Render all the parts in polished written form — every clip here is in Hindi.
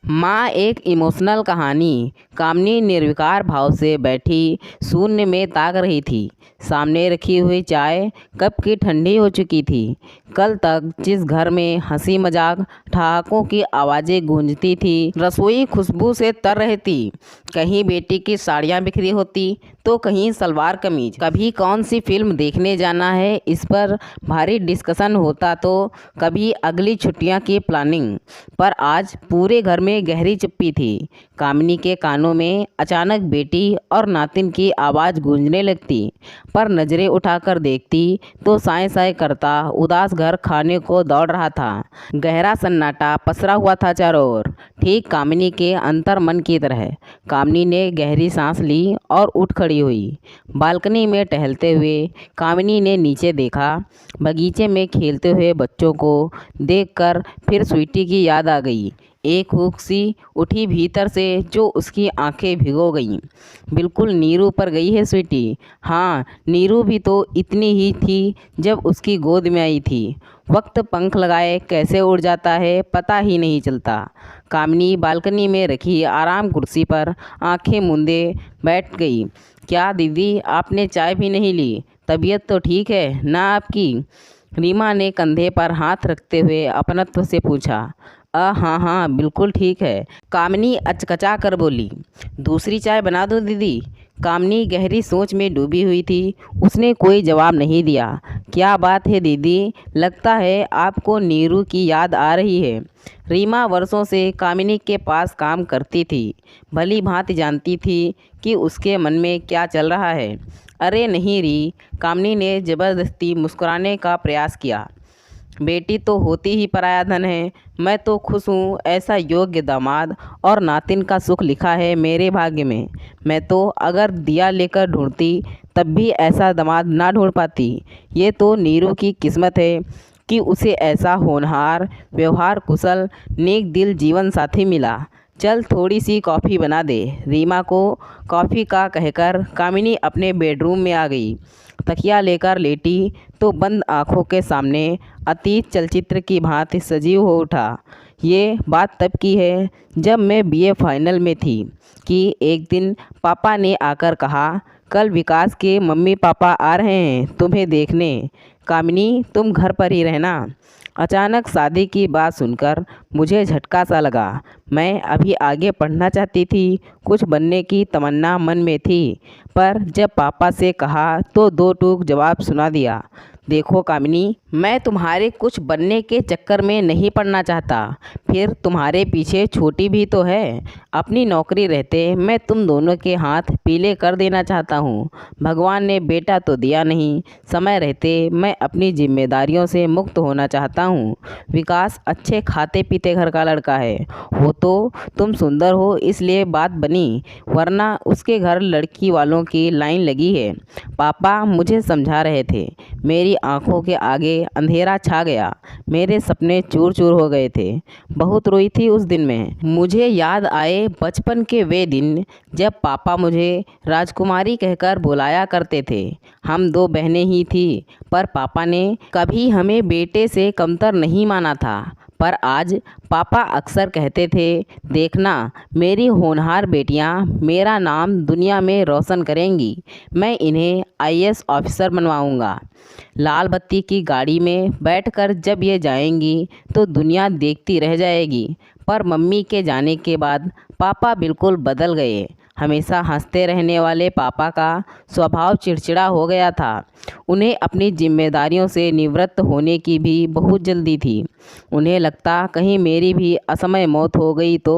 माँ एक इमोशनल कहानी। कामिनी निर्विकार भाव से बैठी शून्य में ताक रही थी। सामने रखी हुई चाय कप की ठंडी हो चुकी थी। कल तक जिस घर में हंसी मजाक ठहाकों की आवाज़ें गूंजती थी, रसोई खुशबू से तर रहती। कहीं बेटी की साड़ियाँ बिखरी होती तो कहीं सलवार कमीज। कभी कौन सी फिल्म देखने जाना है इस पर भारी डिस्कशन होता तो कभी अगली छुट्टियां की प्लानिंग। पर आज पूरे घर में गहरी चुप्पी थी। कामिनी के कानों में अचानक बेटी और नातिन की आवाज़ गूंजने लगती, पर नज़रें उठाकर देखती तो साए साए करता उदास घर खाने को दौड़ रहा था। गहरा सन्नाटा पसरा हुआ था चारों ओर, ठीक कामिनी के अंतर मन की तरह। कामिनी ने गहरी सांस ली और उठ खड़ी हुई। बालकनी में टहलते हुए कामिनी ने नीचे देखा। बगीचे में खेलते हुए बच्चों को देखकर फिर स्वीटी की याद आ गई। एक हुक सी उठी भीतर से जो उसकी आंखें भिगो गईं। बिल्कुल नीरू पर गई है स्वीटी। हाँ, नीरू भी तो इतनी ही थी जब उसकी गोद में आई थी। वक्त पंख लगाए कैसे उड़ जाता है पता ही नहीं चलता। कामिनी बालकनी में रखी आराम कुर्सी पर आंखें मूंदे बैठ गई। क्या दीदी, आपने चाय भी नहीं ली? तबीयत तो ठीक है ना आपकी? रीमा ने कंधे पर हाथ रखते हुए अपनत्व से पूछा। हाँ हाँ, बिल्कुल ठीक है, कामिनी अचकचा कर बोली। दूसरी चाय बना दो दीदी? कामिनी गहरी सोच में डूबी हुई थी। उसने कोई जवाब नहीं दिया। क्या बात है दीदी, लगता है आपको नीरू की याद आ रही है। रीमा वर्षों से कामिनी के पास काम करती थी, भली भांति जानती थी कि उसके मन में क्या चल रहा है। अरे नहीं री, कामिनी ने ज़बरदस्ती मुस्कुराने का प्रयास किया। बेटी तो होती ही पराया धन है। मैं तो खुश हूँ, ऐसा योग्य दामाद और नातिन का सुख लिखा है मेरे भाग्य में। मैं तो अगर दिया लेकर ढूंढती तब भी ऐसा दामाद ना ढूंढ पाती। ये तो नीरू की किस्मत है कि उसे ऐसा होनहार, व्यवहार कुशल, नेक दिल जीवन साथी मिला। चल थोड़ी सी कॉफ़ी बना दे। रीमा को कॉफ़ी का कहकर कामिनी अपने बेडरूम में आ गई। तकिया लेकर लेटी तो बंद आँखों के सामने अतीत चलचित्र की भांति सजीव हो उठा। ये बात तब की है जब मैं बीए फाइनल में थी कि एक दिन पापा ने आकर कहा, कल विकास के मम्मी पापा आ रहे हैं तुम्हें देखने। कामिनी, तुम घर पर ही रहना। अचानक शादी की बात सुनकर मुझे झटका सा लगा। मैं अभी आगे पढ़ना चाहती थी, कुछ बनने की तमन्ना मन में थी, पर जब पापा से कहा तो दो टूक जवाब सुना दिया। देखो कामिनी, मैं तुम्हारे कुछ बनने के चक्कर में नहीं पड़ना चाहता। फिर तुम्हारे पीछे छोटी भी तो है। अपनी नौकरी रहते मैं तुम दोनों के हाथ पीले कर देना चाहता हूँ। भगवान ने बेटा तो दिया नहीं, समय रहते मैं अपनी जिम्मेदारियों से मुक्त होना चाहता हूँ। विकास अच्छे खाते पीते घर का लड़का है। वो तो तुम सुंदर हो इसलिए बात बनी, वरना उसके घर लड़की वालों की लाइन लगी है। पापा मुझे समझा रहे थे। मेरी आंखों के आगे अंधेरा छा गया। मेरे सपने चूर चूर हो गए थे। बहुत रोई थी उस दिन में। मुझे याद आए बचपन के वे दिन जब पापा मुझे राजकुमारी कहकर बुलाया करते थे। हम दो बहनें ही थी, पर पापा ने कभी हमें बेटे से कमतर नहीं माना था। पर आज पापा अक्सर कहते थे, देखना मेरी होनहार बेटियां मेरा नाम दुनिया में रोशन करेंगी। मैं इन्हें आईएएस ऑफिसर बनवाऊंगा। लाल बत्ती की गाड़ी में बैठकर जब ये जाएंगी तो दुनिया देखती रह जाएगी। पर मम्मी के जाने के बाद पापा बिल्कुल बदल गए। हमेशा हंसते रहने वाले पापा का स्वभाव चिड़चिड़ा हो गया था। उन्हें अपनी जिम्मेदारियों से निवृत्त होने की भी बहुत जल्दी थी। उन्हें लगता कहीं मेरी भी असमय मौत हो गई तो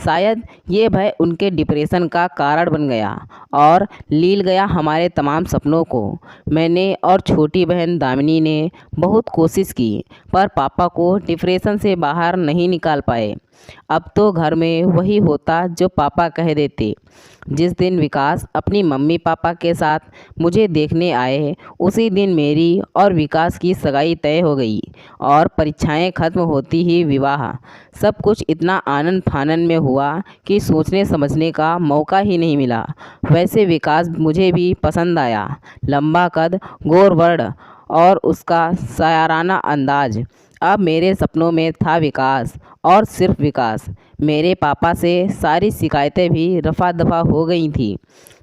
शायद ये भय उनके डिप्रेशन का कारण बन गया और लील गया हमारे तमाम सपनों को। मैंने और छोटी बहन दामिनी ने बहुत कोशिश की, पर पापा को डिप्रेशन से बाहर नहीं निकाल पाए। अब तो घर में वही होता जो पापा कह देते। जिस दिन विकास अपनी मम्मी पापा के साथ मुझे देखने आए, उसी दिन मेरी और विकास की सगाई तय हो गई और परीक्षाएं खत्म होती ही विवाह। सब कुछ इतना आनंद फानन में हुआ कि सोचने समझने का मौका ही नहीं मिला। वैसे विकास मुझे भी पसंद आया। लंबा कद, गोर वर्ण और उसका शायराना अंदाज। अब मेरे सपनों में था विकास और सिर्फ विकास। मेरे पापा से सारी शिकायतें भी रफा दफा हो गई थी।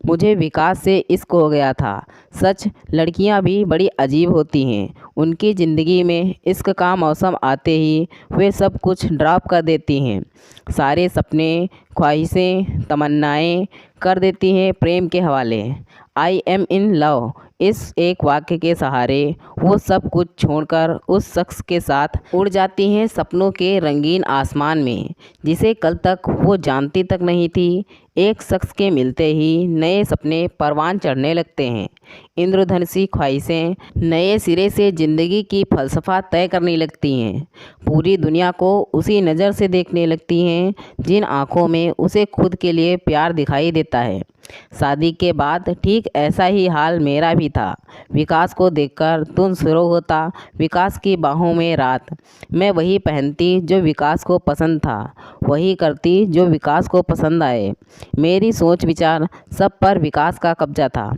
मुझे विकास से इश्क हो गया था। सच, लड़कियां भी बड़ी अजीब होती हैं। उनकी ज़िंदगी में इश्क का मौसम आते ही वे सब कुछ ड्रॉप कर देती हैं। सारे सपने, ख्वाहिशें, तमन्नाएं कर देती हैं प्रेम के हवाले। आई एम इन लव, इस एक वाक्य के सहारे वो सब कुछ छोड़कर उस शख्स के साथ उड़ जाती हैं सपनों के रंगीन आसमान में, जिसे कल तक वो जानती तक नहीं थी। एक शख्स के मिलते ही नए सपने परवान चढ़ने लगते हैं। इंद्रधनुषी ख्वाहिशें नए सिरे से ज़िंदगी की फ़लसफ़ा तय करने लगती हैं। पूरी दुनिया को उसी नज़र से देखने लगती हैं जिन आँखों में उसे खुद के लिए प्यार दिखाई देता है। शादी के बाद ठीक ऐसा ही हाल मेरा भी था। विकास को देखकर धुंध शुरू होता, विकास की बाहों में रात। मैं वही पहनती जो विकास को पसंद था, वही करती जो विकास को पसंद आए। मेरी सोच विचार सब पर विकास का कब्जा था।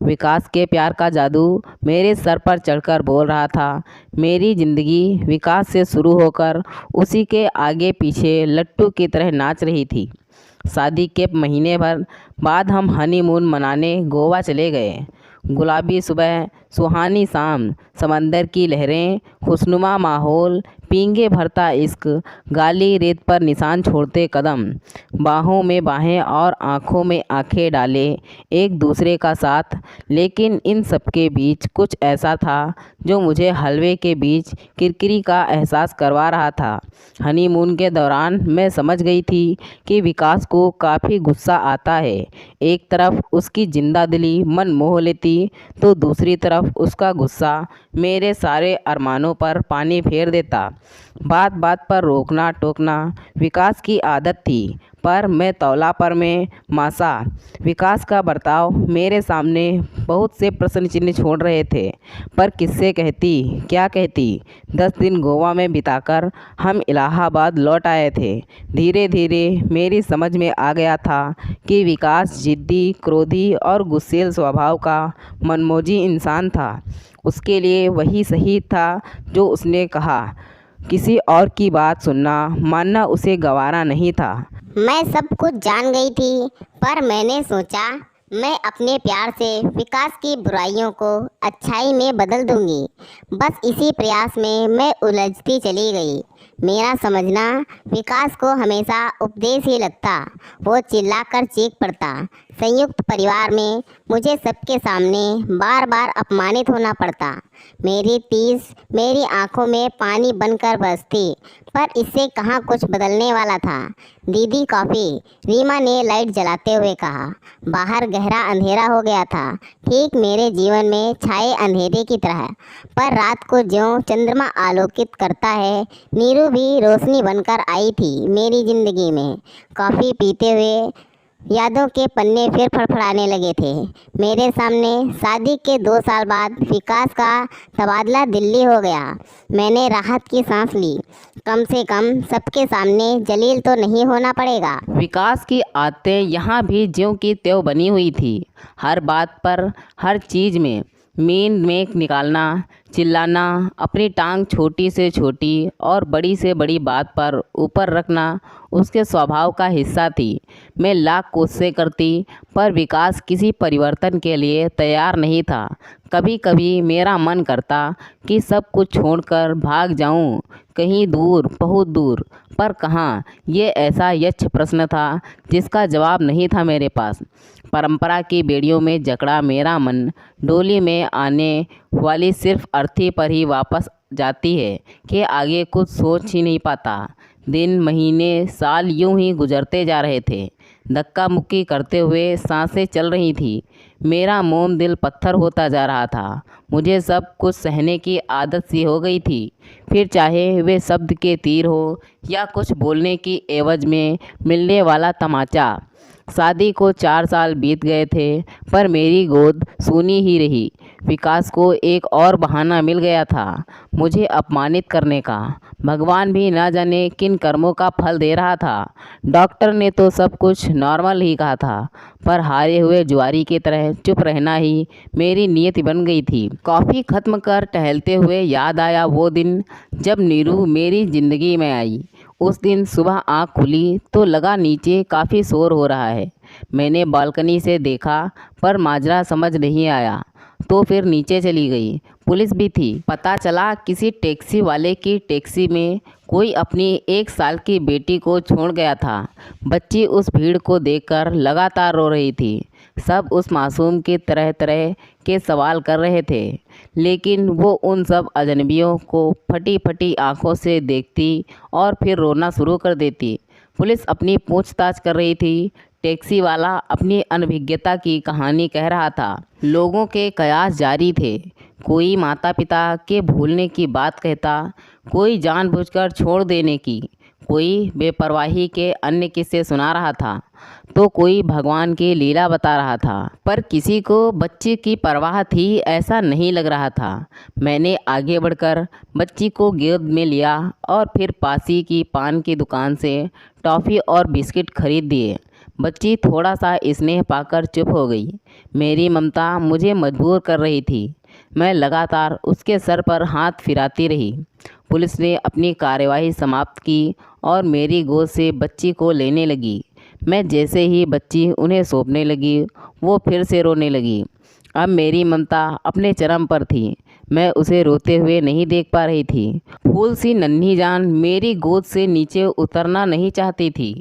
विकास के प्यार का जादू मेरे सर पर चढ़कर बोल रहा था। मेरी ज़िंदगी विकास से शुरू होकर उसी के आगे पीछे लट्टू की तरह नाच रही थी। शादी के महीने भर बाद हम हनीमून मनाने गोवा चले गए। गुलाबी सुबह, सुहानी शाम, समंदर की लहरें, खुशनुमा माहौल, पींगे भरता इश्क, गाली रेत पर निशान छोड़ते कदम, बाहों में बाहें और आँखों में आँखें डाले एक दूसरे का साथ। लेकिन इन सब के बीच कुछ ऐसा था जो मुझे हलवे के बीच किरकिरी का एहसास करवा रहा था। हनीमून के दौरान मैं समझ गई थी कि विकास को काफ़ी गुस्सा आता है। एक तरफ उसकी जिंदा दिली मन मोह लेती, तो दूसरी तरफ उसका गुस्सा मेरे सारे अरमानों पर पानी फेर देता। बात बात पर रोकना टोकना विकास की आदत थी, पर मैं तौला पर में मासा। विकास का बर्ताव मेरे सामने बहुत से प्रश्न चिन्ह छोड़ रहे थे, पर किससे कहती, क्या कहती। 10 दिन गोवा में बिताकर हम इलाहाबाद लौट आए थे। धीरे धीरे मेरी समझ में आ गया था कि विकास जिद्दी, क्रोधी और गुस्सैल स्वभाव का मनमौजी इंसान था। उसके लिए वही सही था जो उसने कहा। किसी और की बात सुनना, मानना उसे गवारा नहीं था। मैं सब कुछ जान गई थी, पर मैंने सोचा मैं अपने प्यार से विकास की बुराइयों को अच्छाई में बदल दूंगी। बस इसी प्रयास में मैं उलझती चली गई। मेरा समझना विकास को हमेशा उपदेश ही लगता। वो चिल्लाकर चीख पड़ता। संयुक्त परिवार में मुझे सबके सामने बार बार अपमानित होना पड़ता। मेरी तीस मेरी आंखों में पानी बनकर बरसती, पर इससे कहाँ कुछ बदलने वाला था। दीदी कॉफ़ी, रीमा ने लाइट जलाते हुए कहा। बाहर गहरा अंधेरा हो गया था, ठीक मेरे जीवन में छाए अंधेरे की तरह। पर रात को ज्यों चंद्रमा आलोकित करता है, नीरू भी रोशनी बनकर आई थी मेरी ज़िंदगी में। कॉफ़ी पीते हुए यादों के पन्ने फिर फड़फड़ाने लगे थे मेरे सामने। शादी के 2 साल बाद विकास का तबादला दिल्ली हो गया। मैंने राहत की सांस ली। कम से कम सबके सामने जलील तो नहीं होना पड़ेगा। विकास की आदतें यहाँ भी ज्यों की त्यों बनी हुई थी। हर बात पर, हर चीज़ में मीन मेख निकालना, चिल्लाना, अपनी टांग छोटी से छोटी और बड़ी से बड़ी बात पर ऊपर रखना उसके स्वभाव का हिस्सा थी। मैं लाख कोशिशें करती, पर विकास किसी परिवर्तन के लिए तैयार नहीं था। कभी कभी मेरा मन करता कि सब कुछ छोड़कर भाग जाऊं, कहीं दूर, बहुत दूर, पर कहाँ। ये ऐसा यक्ष प्रश्न था जिसका जवाब नहीं था मेरे पास। परंपरा की बेड़ियों में जकड़ा मेरा मन डोली में आने वाली सिर्फ अर्थी पर ही वापस जाती है कि आगे कुछ सोच ही नहीं पाता। दिन, महीने, साल यूं ही गुजरते जा रहे थे। धक्का मुक्की करते हुए सांसें चल रही थी। मेरा मोम दिल पत्थर होता जा रहा था। मुझे सब कुछ सहने की आदत सी हो गई थी, फिर चाहे वे शब्द के तीर हो या कुछ बोलने की एवज में मिलने वाला तमाचा। शादी को 4 साल बीत गए थे, पर मेरी गोद सूनी ही रही। विकास को एक और बहाना मिल गया था मुझे अपमानित करने का। भगवान भी न जाने किन कर्मों का फल दे रहा था। डॉक्टर ने तो सब कुछ नॉर्मल ही कहा था, पर हारे हुए जुआरी की तरह चुप रहना ही मेरी नियति बन गई थी। कॉफ़ी ख़त्म कर टहलते हुए याद आया वो दिन जब नीरू मेरी ज़िंदगी में आई। उस दिन सुबह आँख खुली तो लगा नीचे काफ़ी शोर हो रहा है। मैंने बालकनी से देखा पर माजरा समझ नहीं आया, तो फिर नीचे चली गई। पुलिस भी थी। पता चला किसी टैक्सी वाले की टैक्सी में कोई अपनी 1 साल की बेटी को छोड़ गया था। बच्ची उस भीड़ को देखकर लगातार रो रही थी। सब उस मासूम की तरह तरह के सवाल कर रहे थे, लेकिन वो उन सब अजनबियों को फटी फटी आंखों से देखती और फिर रोना शुरू कर देती। पुलिस अपनी पूछताछ कर रही थी। टैक्सी वाला अपनी अनभिज्ञता की कहानी कह रहा था। लोगों के कयास जारी थे। कोई माता पिता के भूलने की बात कहता, कोई जानबूझकर छोड़ देने की, कोई बेपरवाही के अन्य किस्से सुना रहा था, तो कोई भगवान की लीला बता रहा था। पर किसी को बच्ची की परवाह थी ऐसा नहीं लग रहा था। मैंने आगे बढ़कर बच्ची को गोद में लिया और फिर पासी की पान की दुकान से टॉफ़ी और बिस्किट खरीद दिए। बच्ची थोड़ा सा स्नेह पाकर चुप हो गई। मेरी ममता मुझे मजबूर कर रही थी। मैं लगातार उसके सर पर हाथ फिराती रही। पुलिस ने अपनी कार्यवाही समाप्त की और मेरी गोद से बच्ची को लेने लगी। मैं जैसे ही बच्ची उन्हें सौंपने लगी, वो फिर से रोने लगी। अब मेरी ममता अपने चरम पर थी। मैं उसे रोते हुए नहीं देख पा रही थी। फूल सी नन्ही जान मेरी गोद से नीचे उतरना नहीं चाहती थी।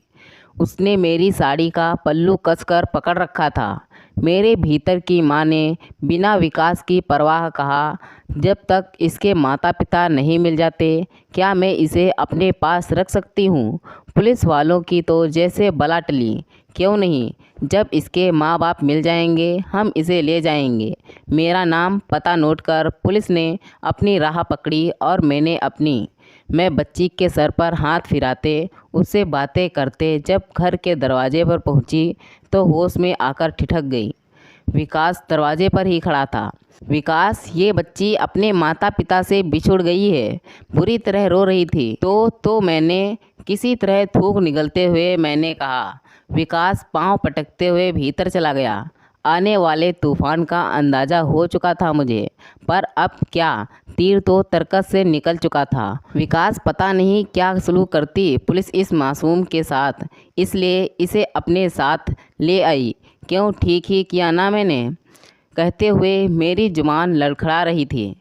उसने मेरी साड़ी का पल्लू कसकर पकड़ रखा था। मेरे भीतर की माँ ने बिना विकास की परवाह कहा, जब तक इसके माता पिता नहीं मिल जाते क्या मैं इसे अपने पास रख सकती हूँ। पुलिस वालों की तो जैसे बला टली। क्यों नहीं, जब इसके माँ बाप मिल जाएंगे हम इसे ले जाएंगे। मेरा नाम पता नोट कर पुलिस ने अपनी राह पकड़ी और मैंने अपनी। मैं बच्ची के सर पर हाथ फिराते उससे बातें करते जब घर के दरवाजे पर पहुंची तो होश में आकर ठिठक गई। विकास दरवाजे पर ही खड़ा था। विकास, ये बच्ची अपने माता पिता से बिछुड़ गई है, बुरी तरह रो रही थी। तो मैंने किसी तरह थूक निगलते हुए मैंने कहा। विकास पांव पटकते हुए भीतर चला गया। आने वाले तूफान का अंदाज़ा हो चुका था मुझे, पर अब क्या, तीर तो तरकस से निकल चुका था। विकास पता नहीं क्या सलूक करती पुलिस इस मासूम के साथ, इसलिए इसे अपने साथ ले आई। क्यों, ठीक ही किया ना मैंने। कहते हुए मेरी जुबान लड़खड़ा रही थी।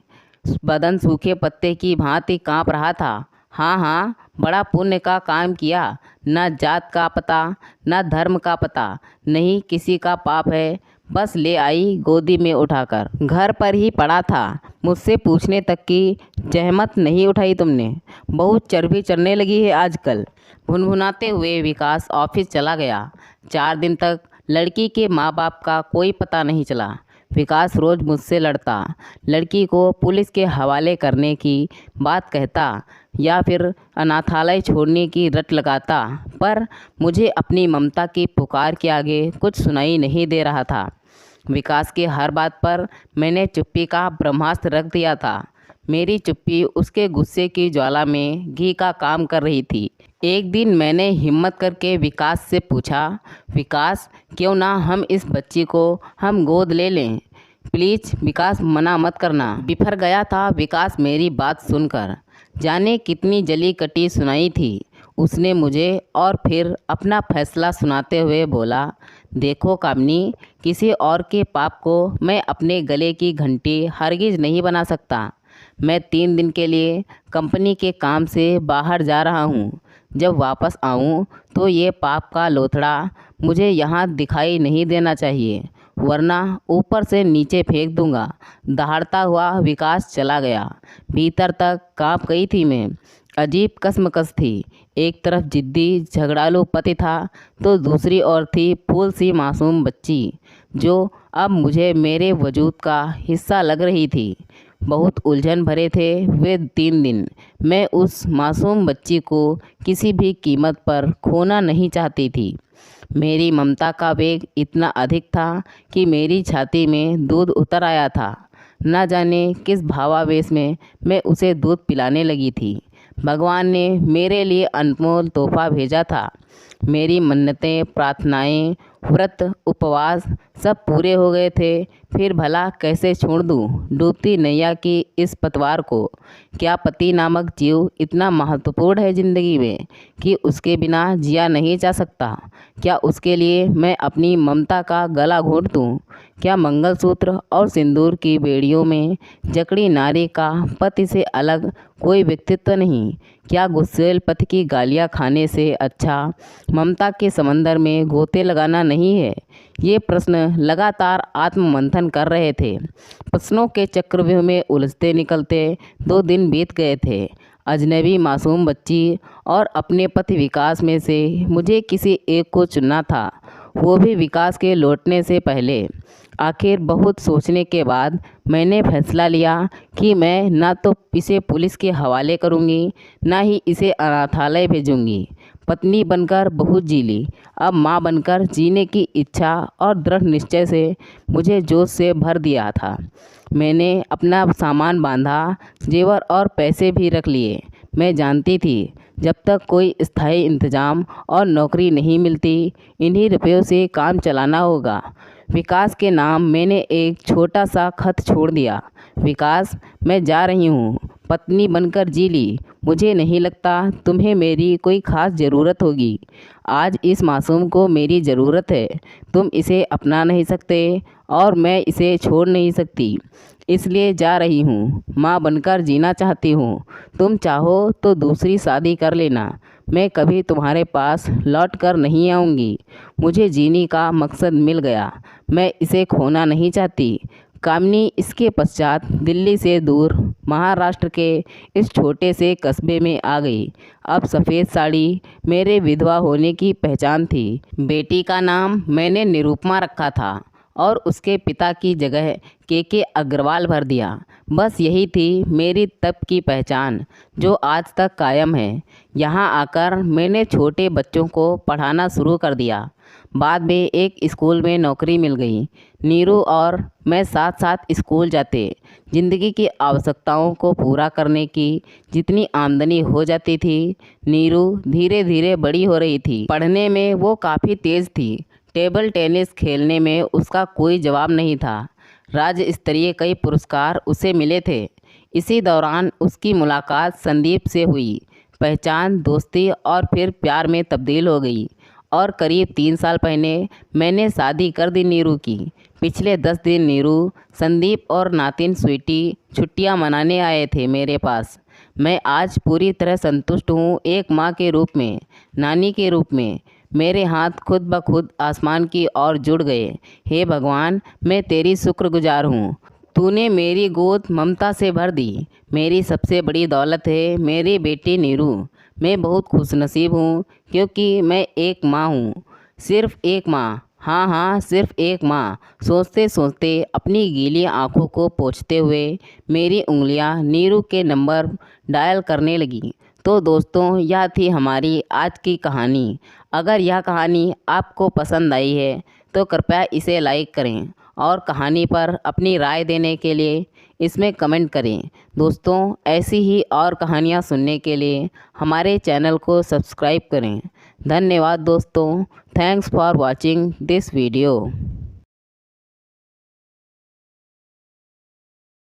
बदन सूखे पत्ते की भांति काँप रहा था। हाँ, बड़ा पुण्य का काम किया। न जात का पता, न धर्म का पता, नहीं किसी का पाप है। बस ले आई गोदी में उठाकर। घर पर ही पड़ा था। मुझसे पूछने तक की जहमत नहीं उठाई तुमने। बहुत चर्बी चढ़ने लगी है आजकल। भुनभुनाते हुए विकास ऑफिस चला गया। 4 दिन तक लड़की के माँ बाप का कोई पता नहीं चला। विकास रोज़ मुझसे लड़ता, लड़की को पुलिस के हवाले करने की बात कहता या फिर अनाथालय छोड़ने की रट लगाता, पर मुझे अपनी ममता की पुकार के आगे कुछ सुनाई नहीं दे रहा था। विकास की हर बात पर मैंने चुप्पी का ब्रह्मास्त्र रख दिया था। मेरी चुप्पी उसके गुस्से की ज्वाला में घी का काम कर रही थी। एक दिन मैंने हिम्मत करके विकास से पूछा, विकास, क्यों ना हम इस बच्ची को हम गोद ले लें। प्लीज़ विकास, मना मत करना। बिफर गया था विकास मेरी बात सुनकर। जाने कितनी जली कटी सुनाई थी उसने मुझे, और फिर अपना फैसला सुनाते हुए बोला, देखो कामनी, किसी और के पाप को मैं अपने गले की घंटी हरगिज नहीं बना सकता। मैं 3 दिन के लिए कंपनी के काम से बाहर जा रहा हूँ। जब वापस आऊँ तो ये पाप का लोथड़ा मुझे यहाँ दिखाई नहीं देना चाहिए, वरना ऊपर से नीचे फेंक दूंगा। दहाड़ता हुआ विकास चला गया। भीतर तक कांप गई थी मैं। अजीब कसमकस थी। एक तरफ जिद्दी झगड़ालू पति था तो दूसरी ओर थी फूल सी मासूम बच्ची, जो अब मुझे मेरे वजूद का हिस्सा लग रही थी। बहुत उलझन भरे थे वे 3 दिन। मैं उस मासूम बच्ची को किसी भी कीमत पर खोना नहीं चाहती थी। मेरी ममता का वेग इतना अधिक था कि मेरी छाती में दूध उतर आया था। न जाने किस भावावेश में मैं उसे दूध पिलाने लगी थी। भगवान ने मेरे लिए अनमोल तोहफा भेजा था। मेरी मन्नतें, प्रार्थनाएं, व्रत, उपवास सब पूरे हो गए थे। फिर भला कैसे छोड़ दूं डूबती नैया की इस पतवार को। क्या पति नामक जीव इतना महत्वपूर्ण है ज़िंदगी में कि उसके बिना जिया नहीं जा सकता? क्या उसके लिए मैं अपनी ममता का गला घोंट दूं? क्या मंगलसूत्र और सिंदूर की बेड़ियों में जकड़ी नारी का पति से अलग कोई व्यक्तित्व नहीं? क्या गुस्सेल पति की गालियां खाने से अच्छा ममता के समंदर में गोते लगाना नहीं है? ये प्रश्न लगातार आत्ममंथन कर रहे थे। प्रश्नों के चक्रव्यूह में उलझते निकलते 2 दिन बीत गए थे। अजनबी मासूम बच्ची और अपने पति विकास में से मुझे किसी एक को चुनना था, वो भी विकास के लौटने से पहले। आखिर बहुत सोचने के बाद मैंने फैसला लिया कि मैं ना तो इसे पुलिस के हवाले करूंगी, ना ही इसे अनाथालय भेजूंगी। पत्नी बनकर बहुत जी ली, अब माँ बनकर जीने की इच्छा और दृढ़ निश्चय से मुझे जोश से भर दिया था। मैंने अपना सामान बांधा, जेवर और पैसे भी रख लिए। मैं जानती थी जब तक कोई स्थायी इंतजाम और नौकरी नहीं मिलती, इन्हीं रुपयों से काम चलाना होगा। विकास के नाम मैंने एक छोटा सा खत छोड़ दिया। विकास, मैं जा रही हूँ, पत्नी बनकर जी ली। मुझे नहीं लगता तुम्हें मेरी कोई ख़ास ज़रूरत होगी। आज इस मासूम को मेरी ज़रूरत है। तुम इसे अपना नहीं सकते और मैं इसे छोड़ नहीं सकती, इसलिए जा रही हूँ। माँ बनकर जीना चाहती हूँ। तुम चाहो तो दूसरी शादी कर लेना। मैं कभी तुम्हारे पास लौट कर नहीं आऊँगी। मुझे जीने का मकसद मिल गया, मैं इसे खोना नहीं चाहती। कामिनी इसके पश्चात दिल्ली से दूर महाराष्ट्र के इस छोटे से कस्बे में आ गई। अब सफ़ेद साड़ी मेरे विधवा होने की पहचान थी। बेटी का नाम मैंने निरुपमा रखा था और उसके पिता की जगह के अग्रवाल भर दिया। बस यही थी मेरी तब की पहचान, जो आज तक कायम है। यहाँ आकर मैंने छोटे बच्चों को पढ़ाना शुरू कर दिया। बाद में एक स्कूल में नौकरी मिल गई। नीरू और मैं साथ साथ स्कूल जाते। ज़िंदगी की आवश्यकताओं को पूरा करने की जितनी आमदनी हो जाती थी, नीरू धीरे धीरे बड़ी हो रही थी। पढ़ने में वो काफ़ी तेज़ थी। टेबल टेनिस खेलने में उसका कोई जवाब नहीं था। राज्य स्तरीय कई पुरस्कार उसे मिले थे। इसी दौरान उसकी मुलाकात संदीप से हुई। पहचान, दोस्ती और फिर प्यार में तब्दील हो गई और करीब 3 साल पहले मैंने शादी कर दी नीरू की। पिछले 10 दिन नीरू, संदीप और नातिन स्वीटी छुट्टियां मनाने आए थे मेरे पास। मैं आज पूरी तरह संतुष्ट हूँ, एक माँ के रूप में, नानी के रूप में। मेरे हाथ खुद ब खुद आसमान की ओर जुड़ गए। हे भगवान, मैं तेरी शुक्रगुजार हूँ। तूने मेरी गोद ममता से भर दी। मेरी सबसे बड़ी दौलत है मेरी बेटी नीरू। मैं बहुत खुशनसीब हूँ क्योंकि मैं एक माँ हूँ, सिर्फ एक माँ। हाँ हाँ, सिर्फ एक माँ। सोचते सोचते अपनी गीली आंखों को पोंछते हुए मेरी उंगलियाँ नीरू के नंबर डायल करने लगी। तो दोस्तों, यह थी हमारी आज की कहानी। अगर यह कहानी आपको पसंद आई है तो कृपया इसे लाइक करें और कहानी पर अपनी राय देने के लिए इसमें कमेंट करें। दोस्तों, ऐसी ही और कहानियाँ सुनने के लिए हमारे चैनल को सब्सक्राइब करें। धन्यवाद दोस्तों। Thanks for watching this video.